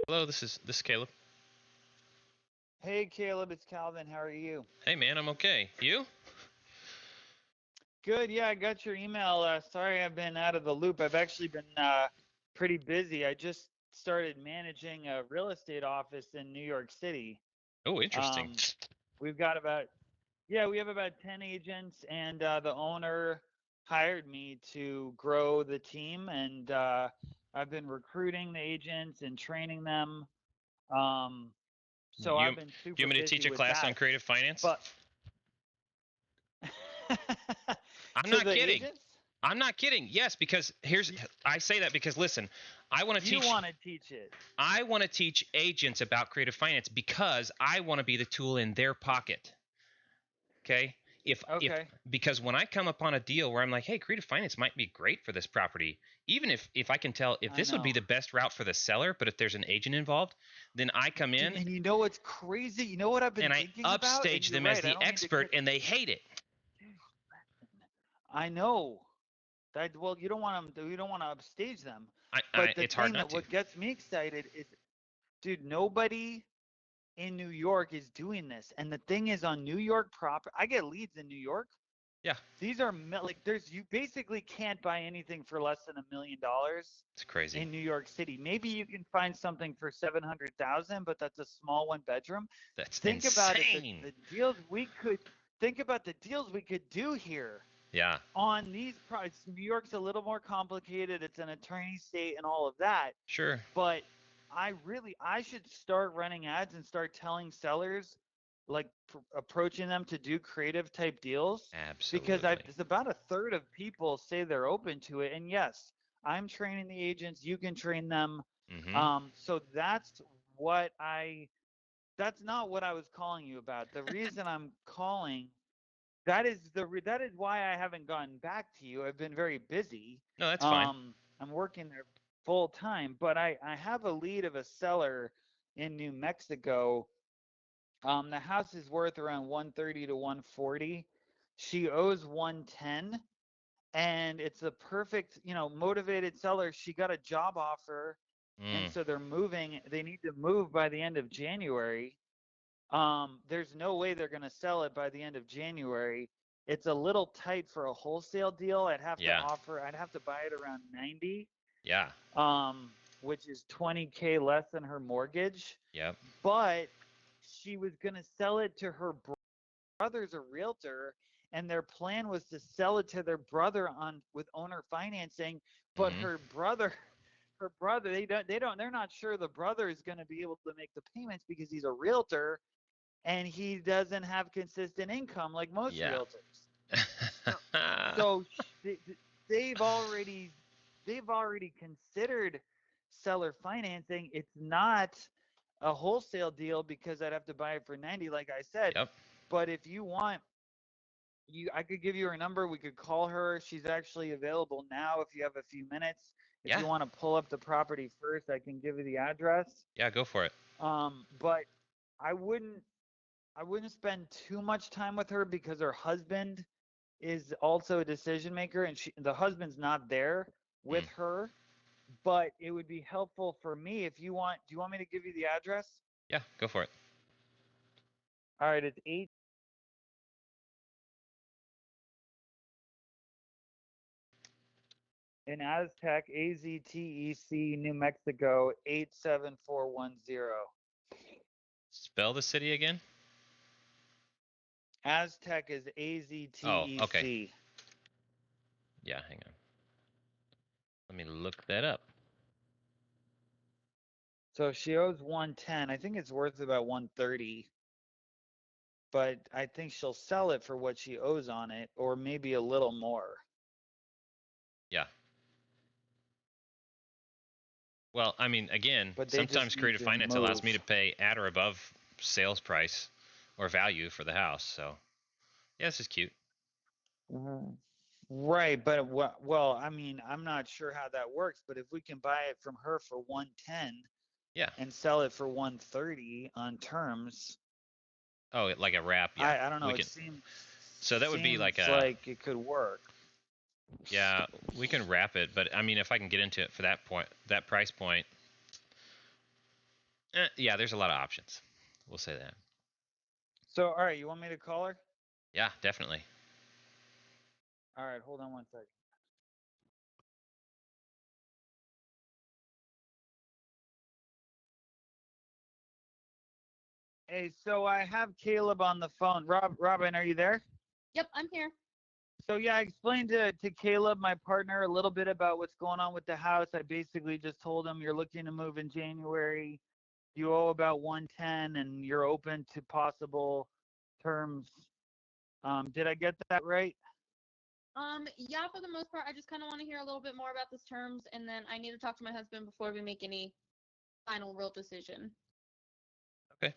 Hello, this is Caleb. Hey Caleb, it's Calvin. How are you? Hey man, I'm okay. You? Good. Yeah, I got your email. Sorry I've been out of the loop. I've actually been pretty busy. I just started managing a real estate office in New York City. Oh, interesting. Um, we've got about, yeah, we have about 10 agents, and the owner hired me to grow the team, and I've been recruiting the agents and training them. Um, so You I've do been you super want me to busy teach a with class on that. creative finance? But I'm to not the kidding. agents? I'm not kidding. Yes, because I say that because listen, I want to You teach want to teach it. I want to teach agents about creative finance because I want to be the tool in their pocket. Okay? If Okay. because when I come upon a deal where I'm like, "Hey, creative finance might be great for this property." Even if I can tell if I this would be know. the best route for the seller, but if there's an agent involved, then I come Dude, in and you know what's crazy? You know what I've been and I thinking about? And upstage you're them as right. I the don't mean to expert cut. and they hate it. Dude, I know that. Well, you don't want them. You don't want to upstage them. But the It's hard thing not that to. what gets me excited is, dude, nobody in New York is doing this. And the thing is, on New York proper, I get leads in New York. Yeah, These are like there's you basically can't buy anything for less than $1 million it's crazy. in New York City. Maybe you can find something for 700,000, but that's a small one bedroom. That's Think about it. insane. The deals we could think about the deals we could do here Yeah, on these products. New York's a little more complicated. It's an attorney state and all of that, sure. but I should start running ads and start telling sellers, like approaching them to do creative type deals, because I Absolutely. it's about a third of people say they're open to it. And yes, I'm training the agents, you can train them. Mm-hmm. So what I that's not what I was calling you about. The reason I'm calling, that is why I haven't gotten back to you. I've been very busy. No, that's fine. I'm working there full time, but I have a lead of a seller in New Mexico. The house is worth around 130 to 140. She owes 110, and it's a perfect, motivated seller. She got a job offer, and Mm, so they're moving. They need to move by the end of January. There's no way they're going to sell it by the end of January. It's a little tight for a wholesale deal. yeah, I'd have to buy it around 90, yeah, um, which is 20K less than her mortgage. yep. But she was going to sell it to her brother's a realtor, and their plan was to sell it to their brother on with owner financing. But Mm-hmm. her brother, they're not sure the brother is going to be able to make the payments because he's a realtor and he doesn't have consistent income like most Yeah. realtors. So, so they've already they've already considered seller financing. It's not a wholesale deal because I'd have to buy it for 90, like I said. Yep. But if you want, I could give you her number. We could call her. She's actually available now if you have a few minutes. If Yeah. you want to pull up the property first, I can give you the address. Yeah. Go for it. But I wouldn't I wouldn't spend too much time with her because her husband is also a decision maker, and the husband's not there Mm. with her. But it would be helpful for me if you want. Do you want me to give you the address? Yeah. Go for it. All right, it's eight in Aztec, Aztec, New Mexico, 87410. Spell the city again. Aztec is Oh, okay. Aztec. Yeah. Hang on. Let me look that up. So she owes 110. I think it's worth about 130, but I think she'll sell it for what she owes on it, or maybe a little more. Yeah. Well, I mean, again, But they sometimes just need creative to finance allows me move. to pay at or above sales price or value for the house. So, yeah, this is cute. Right, but well, I mean, I'm not sure how that works, but if we can buy it from her for 110 Yeah. and sell it for 130 on terms, Oh, like a wrap. Yeah. I don't know, We it can. So that would be like seems a. like it could work. Yeah, we can wrap it, but I mean, if I can get into it for that point, that price point, Yeah, there's a lot of options. We'll say that. So, all right, you want me to call her? Yeah, definitely. All right, hold on one second. Hey, so I have Caleb on the phone. Robin, are you there? Yep, I'm here. So yeah, I explained to Caleb, my partner, a little bit about what's going on with the house. I basically just told him you're looking to move in January. You owe about 110, and you're open to possible terms. Did I get that right? Yeah, for the most part, I just kind of want to hear a little bit more about those terms, and then I need to talk to my husband before we make any final real decision. Okay.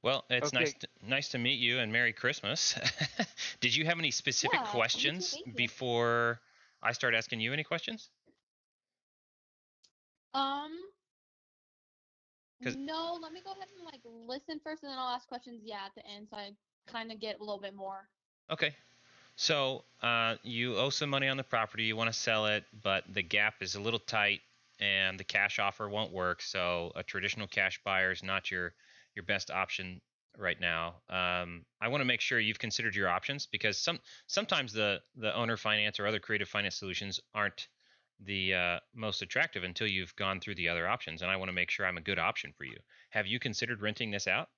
Well, it's Okay. nice to meet you and Merry Christmas. Did you have any specific Yeah, you too. questions Thank you. before I start asking you any questions? Um, 'Cause no, let me go ahead and like listen first, and then I'll ask questions. Yeah, at the end, so I kind of get a little bit more. okay. So you owe some money on the property. You want to sell it, but the gap is a little tight, and the cash offer won't work. So a traditional cash buyer is not your best option right now. I want to make sure you've considered your options because sometimes the owner finance or other creative finance solutions aren't the most attractive until you've gone through the other options. And I want to make sure I'm a good option for you. Have you considered renting this out?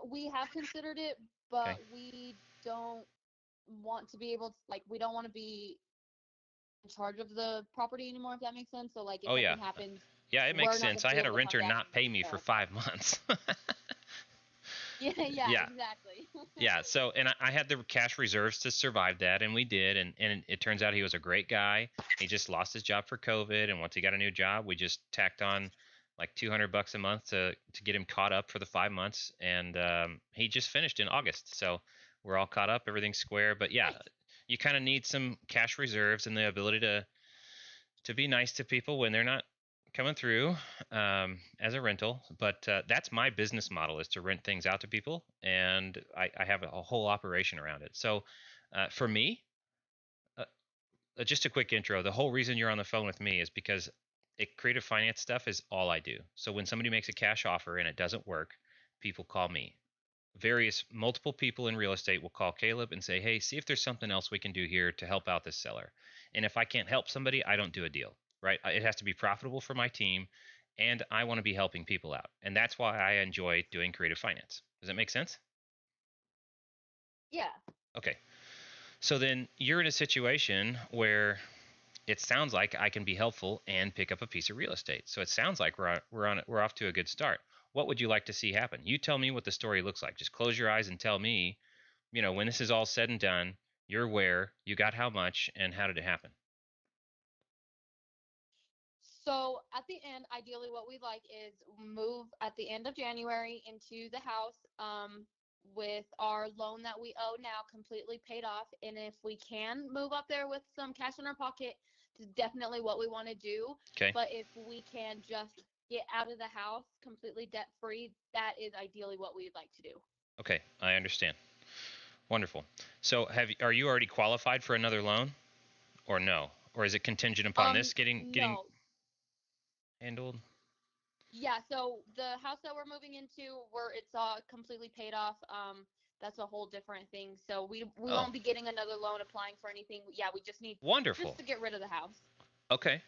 We have considered it, Okay. but we don't want to be able to like we don't want to be in charge of the property anymore, if that makes sense. So like if Oh yeah. something happens, Yeah, it makes we're not going sense. to I be had a able to come renter down not and pay me for help. 5 months. Yeah, yeah, Yeah, exactly. yeah. So, and I had the cash reserves to survive that, and we did. And it turns out he was a great guy. He just lost his job for COVID, and once he got a new job, we just tacked on like $200 a month to get him caught up for the 5 months, and he just finished in August. So we're all caught up, everything's square. But yeah, Nice. you kind of need some cash reserves and the ability to be nice to people when they're not coming through as a rental. But that's my business model is to rent things out to people, and I have a whole operation around it. So for me, uh, just a quick intro. The whole reason you're on the phone with me is because creative finance stuff is all I do. So when somebody makes a cash offer and it doesn't work, people call me. Multiple people in real estate will call Caleb and say, "Hey, see if there's something else we can do here to help out this seller." And if I can't help somebody, I don't do a deal, right? It has to be profitable for my team, and I want to be helping people out. And that's why I enjoy doing creative finance. Does that make sense? Yeah. Okay. So then you're in a situation where it sounds like I can be helpful and pick up a piece of real estate. So it sounds like we're off to a good start. What would you like to see happen? You tell me what the story looks like. Just close your eyes and tell me, when this is all said and done, you're where, you got how much, and how did it happen? So at the end, ideally, what we'd like is move at the end of January into the house with our loan that we owe now completely paid off. And if we can move up there with some cash in our pocket, it's definitely what we want to do. Okay. But if we can just get out of the house completely debt free, that is ideally what we'd like to do. Okay, I understand. Wonderful. So are you already qualified for another loan or no? Or is it contingent upon this getting No, handled? yeah, so the house that we're moving into, where it's completely paid off, that's a whole different thing. So we Oh, won't be getting another loan, applying for anything. Yeah, we just need wonderful. just to get rid of the house. Okay.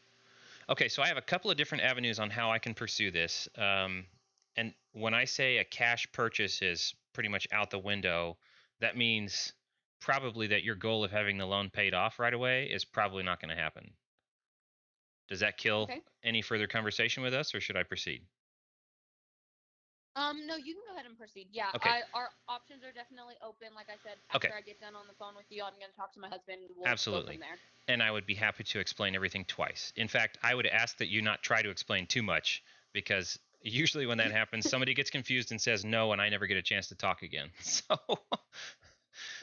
Okay, so I have a couple of different avenues on how I can pursue this. And when I say a cash purchase is pretty much out the window, that means probably that your goal of having the loan paid off right away is probably not going to happen. Does that kill Okay. any further conversation with us, or should I proceed? No, you can go ahead and proceed. Yeah, Okay. our options are definitely open. Like I said, Okay. after I get done on the phone with you, I'm gonna talk to my husband. We'll go Absolutely. from there. And I would be happy to explain everything twice. In fact, I would ask that you not try to explain too much because usually when that happens, somebody gets confused and says no, and I never get a chance to talk again. So,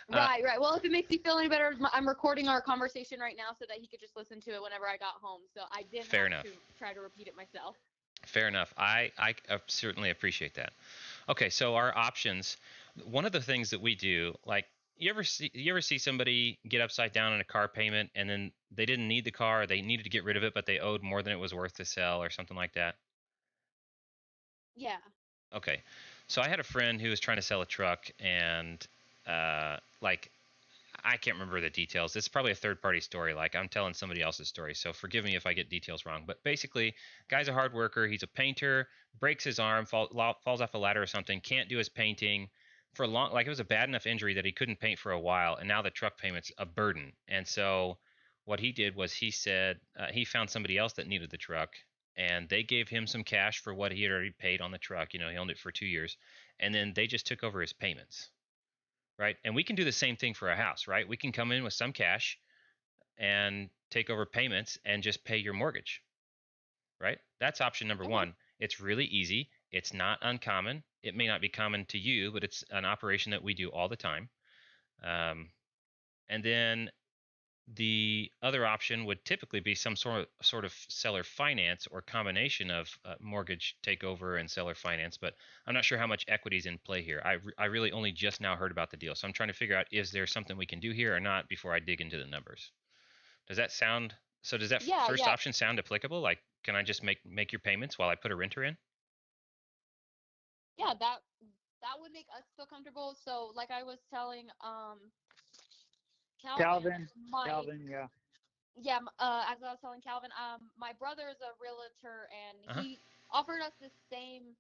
Right, right. Well, if it makes you feel any better, I'm recording our conversation right now so that he could just listen to it whenever I got home. So I didn't fair have enough. to try to repeat it myself. Fair enough. I certainly appreciate that. Okay, so our options. One of the things that we do, like you ever see somebody get upside down in a car payment and then they didn't need the car, or they needed to get rid of it, but they owed more than it was worth to sell or something like that? Yeah. Okay. So I had a friend who was trying to sell a truck, and like, I can't remember the details. It's probably a third-party story. Like, I'm telling somebody else's story, so forgive me if I get details wrong. But basically, guy's a hard worker. He's a painter. Breaks his arm, falls off a ladder or something. Can't do his painting for a long. Like, it was a bad enough injury that he couldn't paint for a while, and now the truck payment's a burden. And so, what he did was he said he found somebody else that needed the truck, and they gave him some cash for what he had already paid on the truck. He owned it for 2 years, and then they just took over his payments, right? And we can do the same thing for a house, right? We can come in with some cash and take over payments and just pay your mortgage, right? That's option number Okay. one. It's really easy. It's not uncommon. It may not be common to you, but it's an operation that we do all the time. And then the other option would typically be some sort of seller finance or combination of mortgage takeover and seller finance, but I'm not sure how much equity is in play here. I really only just now heard about the deal, so I'm trying to figure out, is there something we can do here or not before I dig into the numbers. Does that sound so? Does that Yeah, first yeah. option sound applicable? Like, can I just make your payments while I put a renter in? Yeah, that would make us feel comfortable. So like I was telling Calvin, Calvin, my Calvin, yeah. yeah, as I was telling Calvin, my brother is a realtor, and Uh-huh. he offered us the same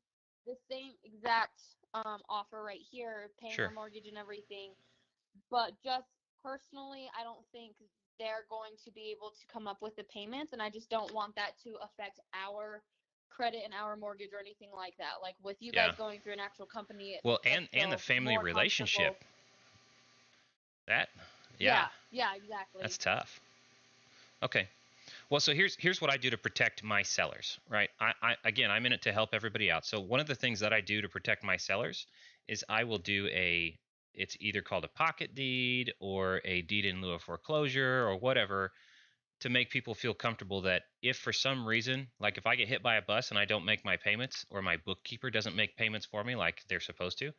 exact offer right here, paying our Sure. mortgage and everything. But just personally, I don't think they're going to be able to come up with the payments, and I just don't want that to affect our credit and our mortgage or anything like that. Like with you guys Yeah. going through an actual company, it Well, makes us and the feel family more relationship. comfortable. That, yeah, Yeah, yeah, that's exactly. tough. Okay. Well, so here's what I do to protect my sellers, right? Again, I'm in it to help everybody out. So one of the things that I do to protect my sellers is I will do it's either called a pocket deed or a deed in lieu of foreclosure or whatever, to make people feel comfortable that if for some reason, like if I get hit by a bus and I don't make my payments, or my bookkeeper doesn't make payments for me like they're supposed to,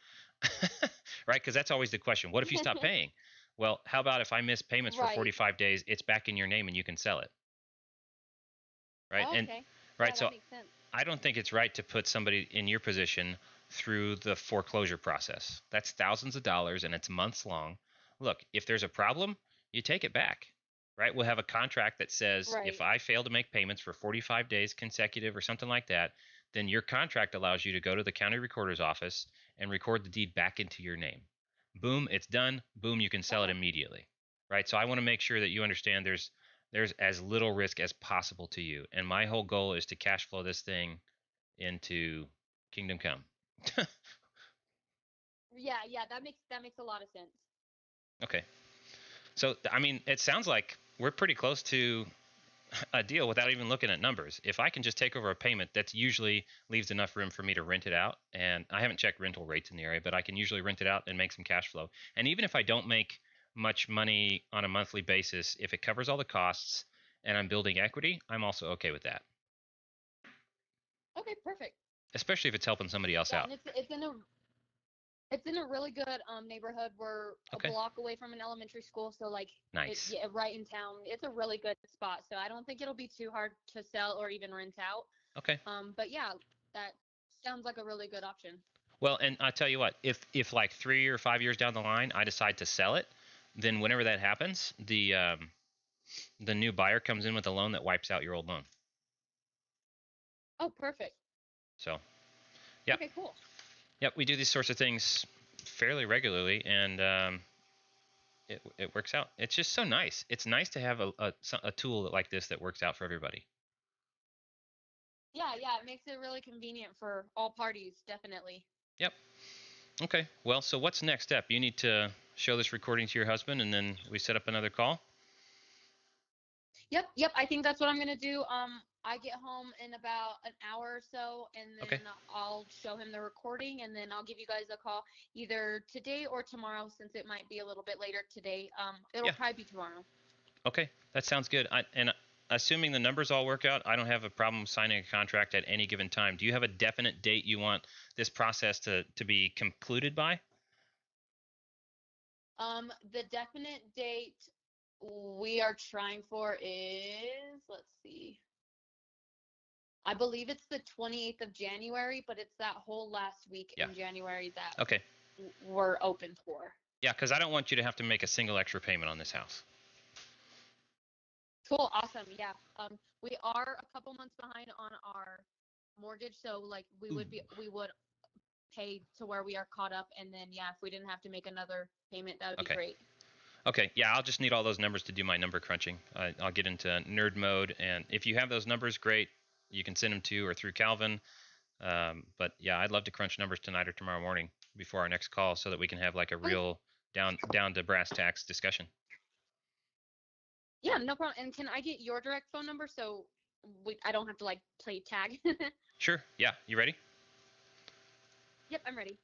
right? Because that's always the question. What if you stop paying? Well, how about if I miss payments for Right. 45 days, it's back in your name and you can sell it, right? And Okay. right, Yeah, that so makes sense. I don't think it's right to put somebody in your position through the foreclosure process. That's thousands of dollars and it's months long. Look, if there's a problem, you take it back, right? We'll have a contract that says if Right. I fail to make payments for 45 days consecutive or something like that, then your contract allows you to go to the county recorder's office and record the deed back into your name. Boom, it's done. Boom, you can sell it Oh. immediately, right? So I want to make sure that you understand there's as little risk as possible to you. And my whole goal is to cash flow this thing into kingdom come. Yeah, yeah, that makes a lot of sense. Okay. So, I mean, it sounds like we're pretty close to a deal without even looking at numbers. If I can just take over a payment, that usually leaves enough room for me to rent it out. And I haven't checked rental rates in the area, but I can usually rent it out and make some cash flow. And even if I don't make much money on a monthly basis, if it covers all the costs and I'm building equity, I'm also okay with that, Okay, perfect. especially if it's helping somebody else Yeah, out. and it's in a really good neighborhood. We're a Okay. block away from an elementary school, so like Nice. yeah, right in town. It's a really good spot, so I don't think it'll be too hard to sell or even rent out. Okay. But yeah, that sounds like a really good option. Well, and I tell you what, if like 3 or 5 years down the line I decide to sell it, then whenever that happens, the new buyer comes in with a loan that wipes out your old loan. Oh, perfect. So, yep, Okay, cool. yep, we do these sorts of things fairly regularly, and it works out. It's just so nice. It's nice to have a tool like this that works out for everybody. Yeah, yeah, it makes it really convenient for all parties, definitely. Yep. Okay. Well, so what's the next step? You need to show this recording to your husband, and then we set up another call. Yep, yep. I think that's what I'm gonna do. I get home in about an hour or so, and Okay. then I'll show him the recording, and then I'll give you guys a call either today or tomorrow, since it might be a little bit later today. It'll Yeah. probably be tomorrow. Okay, that sounds good. And assuming the numbers all work out, I don't have a problem signing a contract at any given time. Do you have a definite date you want this process to be concluded by? The definite date we are trying for is, let's see, I believe it's the 28th of January, but it's that whole last week Yeah. in January that Okay. we're open for. Yeah, because I don't want you to have to make a single extra payment on this house. Cool, awesome, yeah. We are a couple months behind on our mortgage, so like we would pay to where we are caught up, and then yeah, if we didn't have to make another payment, that would be Okay. great. Okay, yeah, I'll just need all those numbers to do my number crunching. I'll get into nerd mode, and if you have those numbers, great. You can send them to or through Calvin. But yeah, I'd love to crunch numbers tonight or tomorrow morning before our next call, so that we can have like a Okay. real down to brass tacks discussion. Yeah, no problem. And can I get your direct phone number so I don't have to like play tag? Sure. Yeah. You ready? Yep, I'm ready.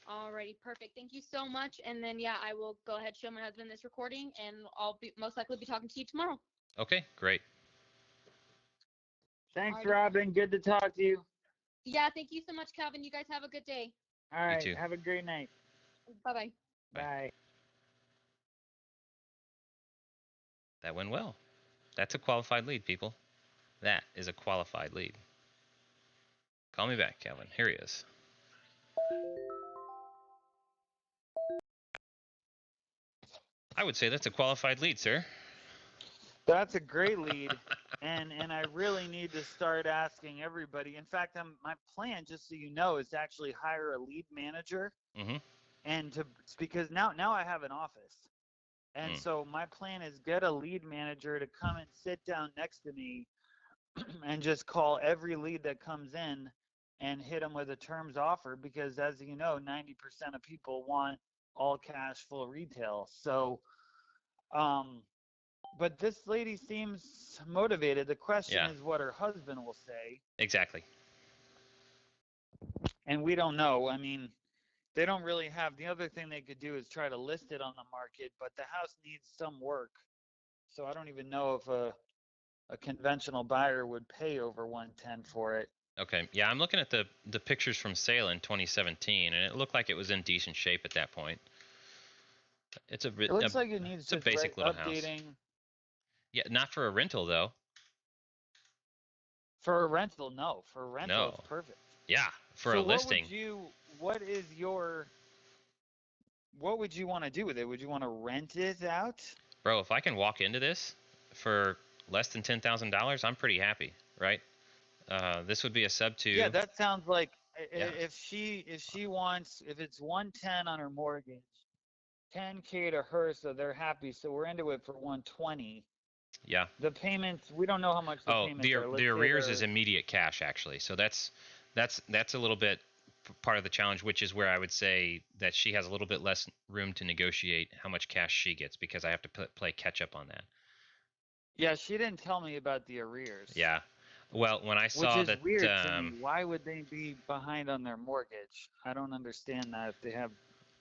Alrighty, perfect. Thank you so much. And then yeah, I will go ahead show my husband this recording, and I'll be most likely be talking to you tomorrow. Okay. Great. Thanks, Alrighty. Robin. Good to talk to you. Yeah, thank you so much, Calvin. You guys have a good day. All You right. too. Have a great night. Bye-bye. Bye. Bye. That went well. That's a qualified lead, people. That is a qualified lead. Call me back, Calvin. Here he is. I would say that's a qualified lead, sir. That's a great lead. And I really need to start asking everybody. In fact, my plan, just so you know, is to actually hire a lead manager. Mm-hmm. And because now I have an office. And so my plan is get a lead manager to come and sit down next to me and just call every lead that comes in and hit them with a terms offer, because as you know, 90% of people want all cash full retail. So but this lady seems motivated. The question Yeah. is what her husband will say. Exactly. And we don't know. I mean, they don't really have, the other thing they could do is try to list it on the market, but the house needs some work. So I don't even know if a conventional buyer would pay over 110 for it. Okay. Yeah, I'm looking at the pictures from sale in 2017, and it looked like it was in decent shape at that point. It's It looks like it needs it's a just basic little house. updating. Yeah, not for a rental though. For a rental, no. For a rental, it's No. perfect. Yeah, for So a listing. what would you want to do with it? Would you want to rent it out? Bro, if I can walk into this for less than $10,000, I'm pretty happy, right? This would be a sub two. Yeah, that sounds like Yeah. if she wants, if it's 110 on her mortgage, 10K to her, so they're happy. So we're into it for 120. Yeah. The payments, we don't know how much the Oh, payments are. the Let's say arrears is they're immediate cash actually. So that's a little bit part of the challenge, which is where I would say that she has a little bit less room to negotiate how much cash she gets, because I have to play catch up on that. Yeah, she didn't tell me about the arrears. Yeah. Well, when I Which saw is that, weird to me. Why would they be behind on their mortgage? I don't understand that if they have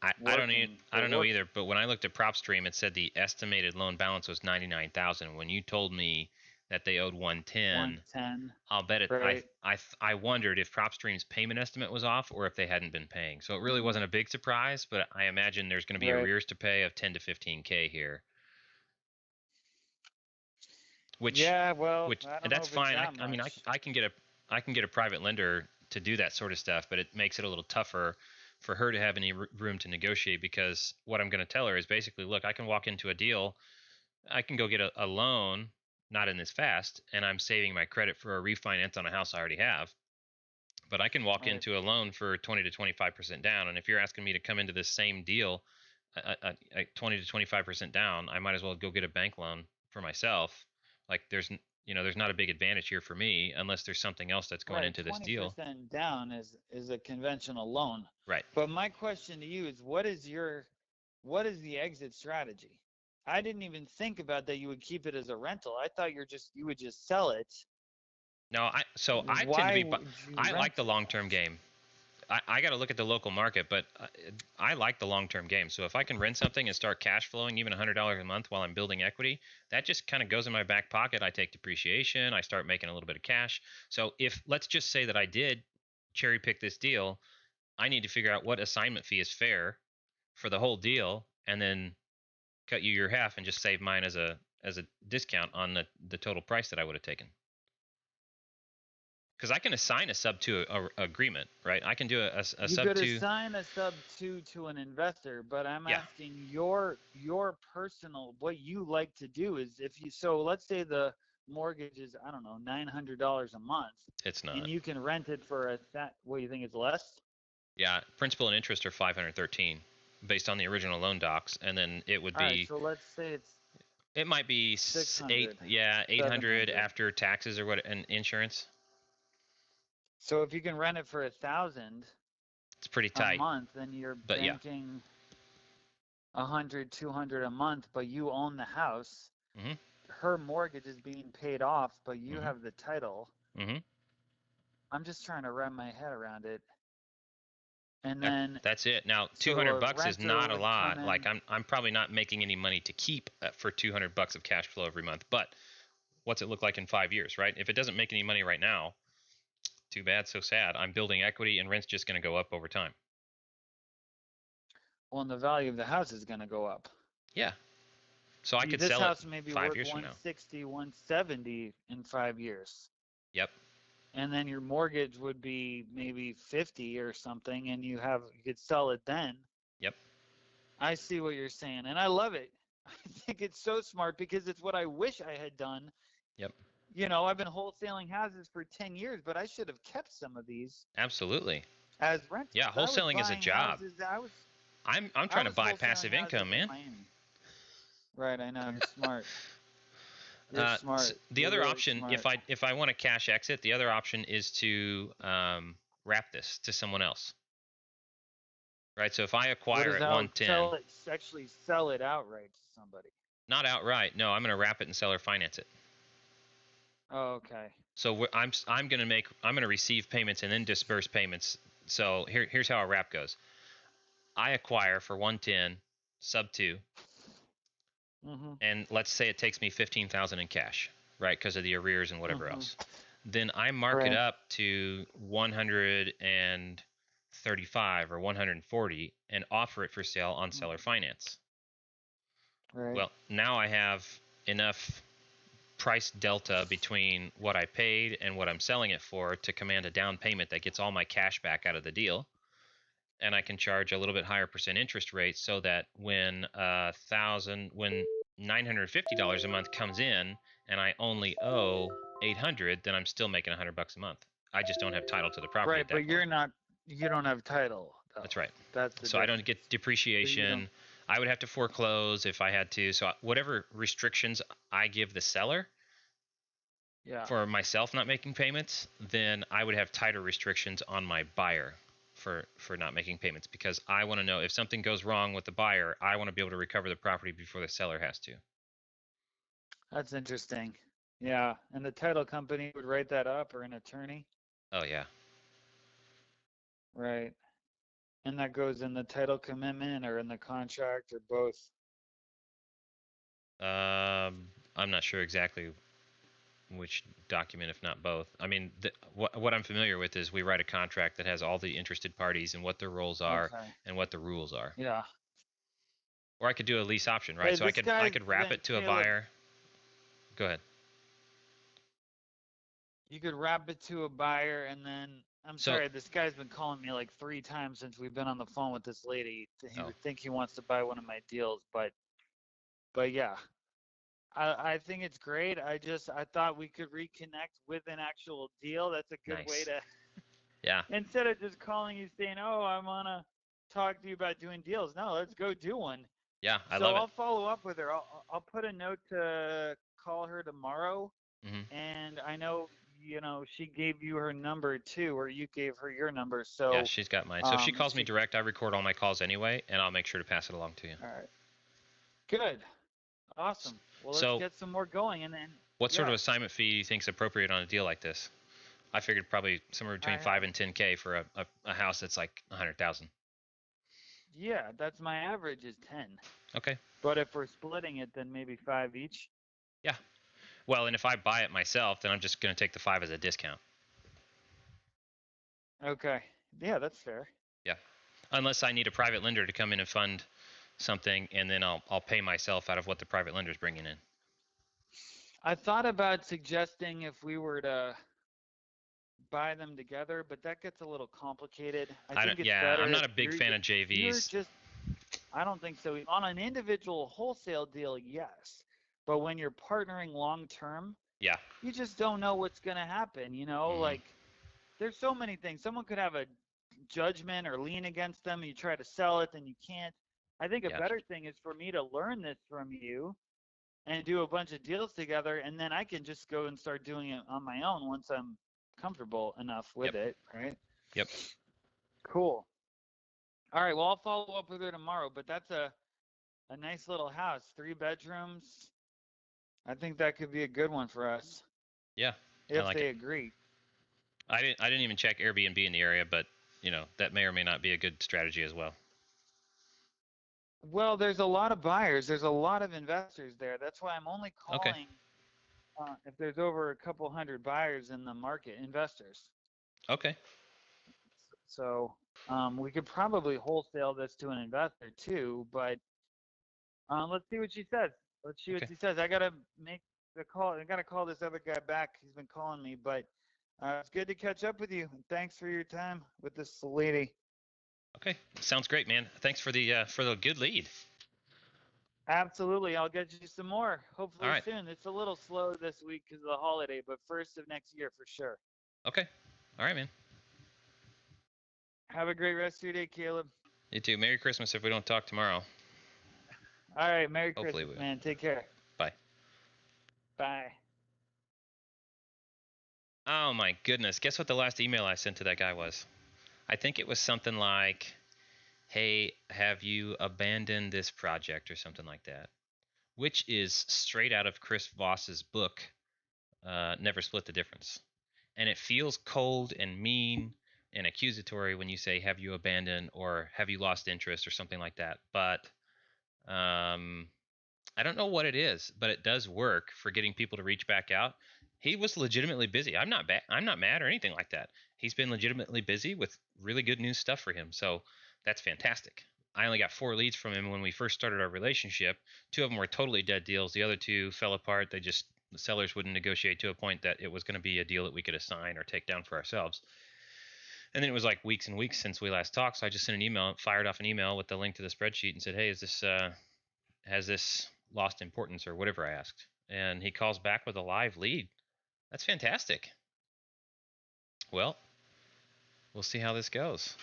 I don't working. I don't know either. But when I looked at PropStream, it said the estimated loan balance was 99,000. When you told me that they owed 110, 110. I'll bet it. Right. I wondered if PropStream's payment estimate was off or if they hadn't been paying. So it really wasn't a big surprise. But I imagine there's going to be Right. arrears to pay of 10 to 15K here. Yeah, well, Which I don't know that's if it's fine. that I mean, much. I can get a private lender to do that sort of stuff, but it makes it a little tougher for her to have any room to negotiate, because what I'm going to tell her is basically, look, I can walk into a deal, I can go get a loan, not in this fast, and I'm saving my credit for a refinance on a house I already have. But I can walk Right. into a loan for 20 to 25% down, and if you're asking me to come into this same deal, 20 to 25% down, I might as well go get a bank loan for myself. Like there's not a big advantage here for me unless there's something else that's going Right. into this deal. 20% down is a conventional loan. Right. But my question to you is what is the exit strategy? I didn't even think about that you would keep it as a rental. I thought you would just sell it. No, I tend to Why be would you I rent like the it? long-term game. I got to look at the local market, but I like the long-term game. So if I can rent something and start cash flowing even $100 a month while I'm building equity, that just kind of goes in my back pocket. I take depreciation. I start making a little bit of cash. So if let's just say that I did cherry pick this deal, I need to figure out what assignment fee is fair for the whole deal, and then cut you your half and just save mine as a discount on the total price that I would have taken. Because I can assign a sub to a agreement, right? I can do a You sub could to. assign a sub to an investor, but I'm Yeah. asking your personal, what you like to do is, if you, so let's say the mortgage is, I don't know, $900 a month, It's and not. you can rent it for what, you think it's less? Yeah, principal and interest are 513 based on the original loan docs, and then it would All right, be, so let's say it's it might be 600, 800 700. after taxes or what, and insurance. So if you can rent it for 1,000 It's pretty a tight, month, then you're but yeah. banking 100, 200 a month, but you own the house. Mhm. Her mortgage is being paid off, but you Mhm. have the title. Mhm. I'm just trying to wrap my head around it. And then That's it. Now, so a $200 is renter not a would come lot. Like in. I'm probably not making any money to keep for $200 of cash flow every month. But what's it look like in 5 years, right? If it doesn't make any money right now, too bad, so sad. I'm building equity, and rent's just going to go up over time. Well, and the value of the house is going to go up. Yeah. So I could This sell it house may be 5 worth years from now. 160, 170 in 5 years. Yep. And then your mortgage would be maybe 50 or something, and you could sell it then. Yep. I see what you're saying, and I love it. I think it's so smart because it's what I wish I had done. Yep. You know, I've been wholesaling houses for 10 years, but I should have kept some of these Absolutely. as rentals. Yeah, I was wholesaling is a buying job. houses. I'm I trying to was buy wholesaling passive houses income, in man. Miami. Right, I know. You're smart. You're smart. The You're other really option, smart. if I want to cash exit, the other option is to wrap this to someone else. Right. So if I What acquire is at out? 110, Actually sell it outright to somebody. not outright. No, I'm going to wrap it and seller finance it. Oh, okay. So I'm going to receive payments and then disperse payments. So here's how a wrap goes. I acquire for 110 sub 2, and let's say it takes me 15,000 in cash, right, because of the arrears and whatever else. Then I mark it Right. up to 135 or 140 and offer it for sale on seller finance. Right. Well, now I have enough price delta between what I paid and what I'm selling it for to command a down payment that gets all my cash back out of the deal. And I can charge a little bit higher percent interest rate so that when $950 a month comes in and I only owe 800, then I'm still making $100 a month. I just don't have title to the property Right, at but that point. you don't have title though. That's right. That's the So I don't difference. get depreciation. I would have to foreclose if I had to. So whatever restrictions I give the seller Yeah. for myself not making payments, then I would have tighter restrictions on my buyer for not making payments, because I want to know if something goes wrong with the buyer, I want to be able to recover the property before the seller has to. That's interesting. Yeah, and the title company would write that up, or an attorney. Oh yeah. Right. And that goes in the title commitment or in the contract or both. I'm not sure exactly which document, if not both. I mean, what I'm familiar with is we write a contract that has all the interested parties and what their roles are and what the rules are. Yeah. Or I could do a lease option, right? Hey, So this I guy's could wrap been it to a Caleb. buyer. Go ahead. You could wrap it to a buyer, and then I'm So- sorry, this guy's been calling me like 3 times since we've been on the phone with this lady. He Oh. would think he wants to buy one of my deals, but yeah. I think it's great. I thought we could reconnect with an actual deal. That's a good way Nice. to Yeah. instead of just calling you saying, "Oh, I want to talk to you about doing deals." No, let's go do one. Yeah, I So love I'll it. follow up with her. I'll put a note to call her tomorrow. Mhm. And I know, she gave you her number too, or you gave her your number. So Yeah, she's got mine. So if she calls me direct, I record all my calls anyway, and I'll make sure to pass it along to you. All right. Good. Awesome. Well, So- let's get some more going, and then What sort of assignment fee do you think is appropriate on a deal like this? I figured probably somewhere between I 5 have. and 10K for a house that's like 100,000. Yeah, that's my average is 10. Okay. But if we're splitting it, then maybe 5 each. Yeah. Well, and if I buy it myself, then I'm just going to take the 5 as a discount. Okay. Yeah, that's fair. Yeah. Unless I need a private lender to come in and fund something, and then I'll pay myself out of what the private lender's bringing in. I thought about suggesting if we were to buy them together, but that gets a little complicated. I think it's Yeah, I'm better not a big fan of if you're JVs. just I don't think so. On an individual wholesale deal, yes. But when you're partnering long term, Yeah. you just don't know what's going to happen, Mm-hmm. like there's so many things. Someone could have a judgment or lien against them, and you try to sell it, then you can't. I think a Yeah. better thing is for me to learn this from you and do a bunch of deals together, and then I can just go and start doing it on my own once I'm comfortable enough with Yep. it, right? Yep. Cool. All right, well, I'll follow up with her tomorrow, but that's a nice little house, 3 bedrooms. I think that could be a good one for us Yeah. I if like it. they agree. I didn't even check Airbnb in the area, but that may or may not be a good strategy as well. Well, there's a lot of buyers. There's a lot of investors there. That's why I'm only Okay. calling if there's over a couple hundred buyers in the market, investors. Okay. So we could probably wholesale this to an investor too, but let's see what she says. Let's see what Okay. she says. I gotta make the call. I gotta call this other guy back. He's been calling me, but it's good to catch up with you. Thanks for your time with this lady. Okay. Sounds great, man. Thanks for the good lead. Absolutely. I'll get you some more, All hopefully right. soon. It's a little slow this week because of the holiday, but first of next year for sure. Okay. All right, man. Have a great rest of your day, Caleb. You too. Merry Christmas if we don't talk tomorrow. All right. Merry Hopefully Christmas, we will. man. Take care. Bye. Bye. Oh my goodness. Guess what the last email I sent to that guy was? I think it was something like, "Hey, have you abandoned this project?" or something like that, which is straight out of Chris Voss's book, Never Split the Difference. And it feels cold and mean and accusatory when you say, "Have you abandoned?" or "Have you lost interest?" or something like that. But um, I don't know what it is, but it does work for getting people to reach back out. He was legitimately busy. I'm not mad or anything like that. He's been legitimately busy with really good news stuff for him. So that's fantastic. I only got 4 leads from him when we first started our relationship. 2 of them were totally dead deals. The other 2 fell apart. The sellers wouldn't negotiate to a point that it was going to be a deal that we could assign or take down for ourselves. And then it was like weeks and weeks since we last talked. So I just sent an email, fired off an email with the link to the spreadsheet and said, "Hey, has this lost importance?" or whatever I asked. And he calls back with a live lead. That's fantastic. Well, we'll see how this goes.